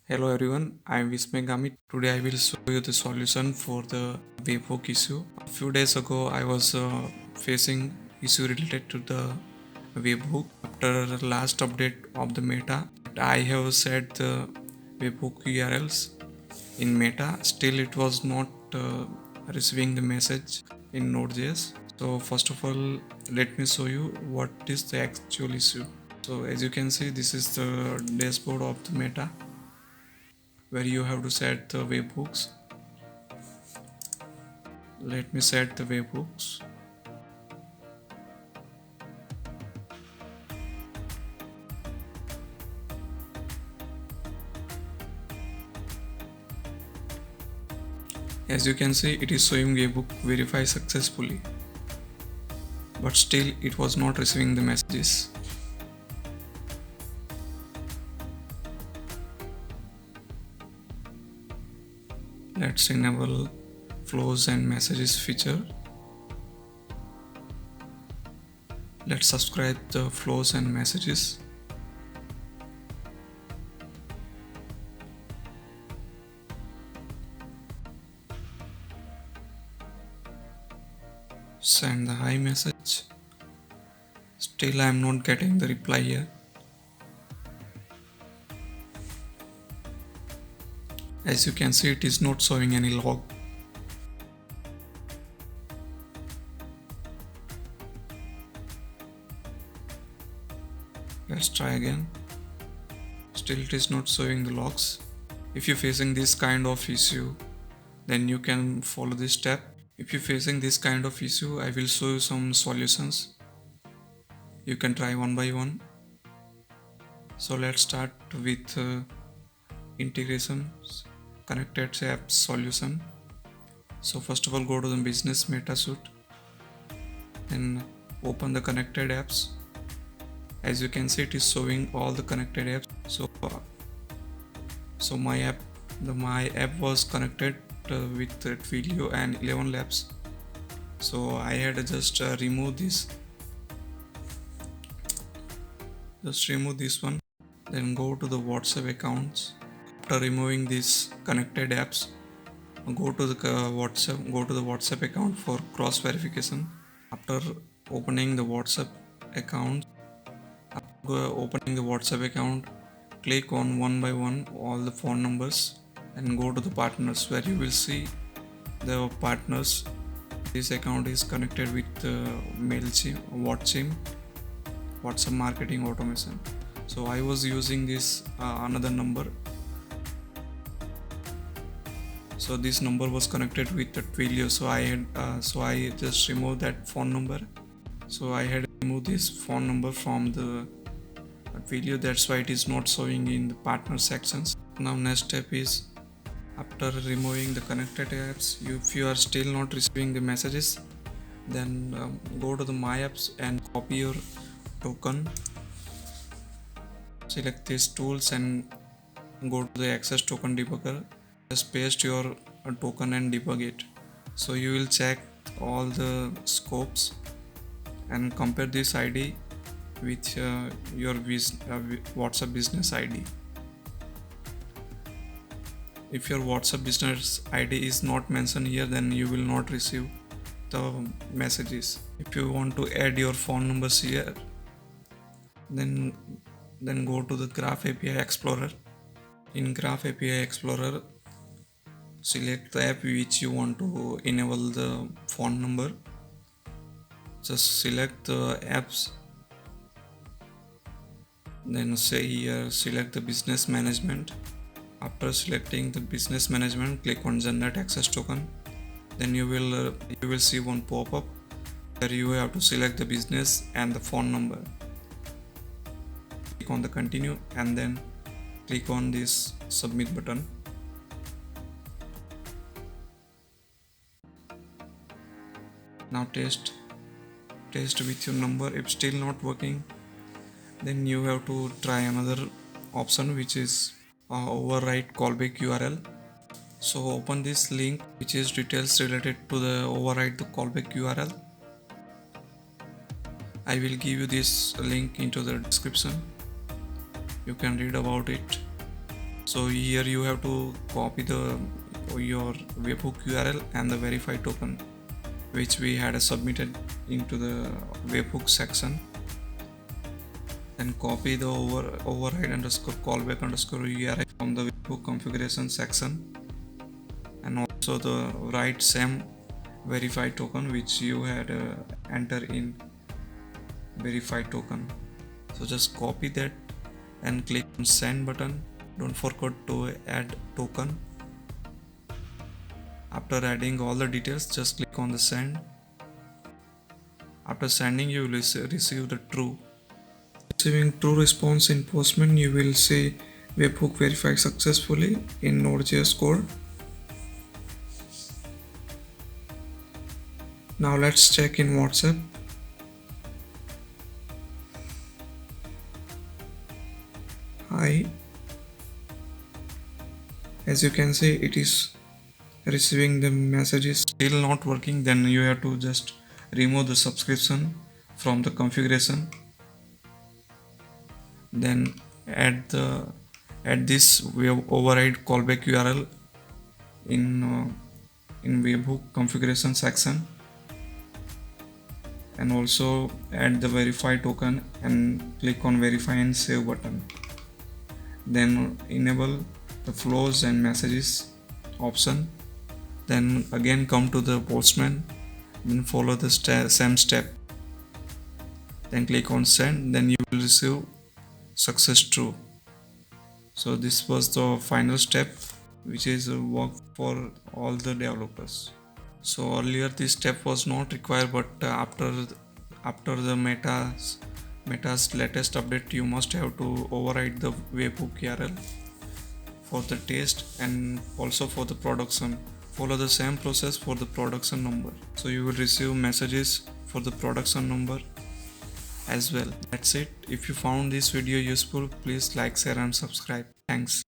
Hello everyone, I am Vismay. Today I will show you the solution for the Webhook issue. A few days ago I was facing issue related to the Webhook. After the last update of the meta, I have set the Webhook URLs in meta. Still it was not receiving the message in Node.js. So first of all, let me show you what is the actual issue. So as you can see, this is the dashboard of the meta, where you have to set the webhooks. Let me set the webhooks. As you can see, it is showing webhook verify successfully, but still it was not receiving the messages. Let's enable flows and messages feature. Let's subscribe the flows and messages. Send the hi message. Still I am not getting the reply here. As you can see, it is not showing any log. Let's try again. Still it is not showing the logs. If you're facing this kind of issue, then you can follow this step. If you're facing this kind of issue, I will show you some solutions. You can try one by one. So let's start with integrations, connected apps solution. So first of all, go to the business meta suite, then open the connected apps. As you can see, it is showing all the connected apps. So my app was connected with Twilio and 11 Labs. So I had just remove this. Just remove this one. Then go to the WhatsApp accounts. After removing these connected apps, go to the WhatsApp account for cross verification. After opening the WhatsApp account, click on one by one all the phone numbers and go to the partners, where you will see the partners. This account is connected with MailChimp, WhatsApp marketing automation. So I was using this another number. So this number was connected with the Twilio. So I just removed that phone number. So I had removed this phone number from the Twilio. That's why it is not showing in the partner sections. Now next step is, after removing the connected apps, if you are still not receiving the messages, then go to the my apps and copy your token. Select these tools and go to the access token debugger. Just paste your token and debug it. So you will check all the scopes and compare this ID with your WhatsApp business ID. If your WhatsApp business ID is not mentioned here, then you will not receive the messages. If you want to add your phone numbers here, then go to the Graph API Explorer. In Graph API Explorer, select the app which you want to enable the phone number. Just select the apps, then say here select the business management. After selecting the business management, click on generate access token. Then you will see one pop-up where you have to select the business and the phone number. Click on the continue and then click on this submit button. Now test with your number. If still not working, then you have to try another option, which is override callback URL. So open this link, which is details related to the override the callback URL. I will give you this link into the description. You can read about it. So here you have to copy your webhook URL and the verify token which we had submitted into the webhook section. Then copy the override underscore callback underscore URI from the webhook configuration section, and also the write same verify token which you had enter in verify token. So just copy that and click on send button. Don't forget to add token. After adding all the details, just click on the send. After sending, you will receive the true. Receiving true response in Postman, you will see webhook verified successfully in Node.js code. Now let's check in WhatsApp. Hi. As you can see, it is receiving the messages. Still not working, then you have to just remove the subscription from the configuration. Then add this override callback URL in webhook configuration section, and also add the verify token and click on verify and save button. Then enable the flows and messages option. Then again come to the Postman, then follow the same step, then click on send, then you will receive success true. So this was the final step which is work for all the developers. So earlier this step was not required, but after the meta's latest update, you must have to override the webhook URL for the test and also for the production. Follow the same process for the production number. So you will receive messages for the production number as well. That's it. If you found this video useful, please like, share and subscribe. Thanks.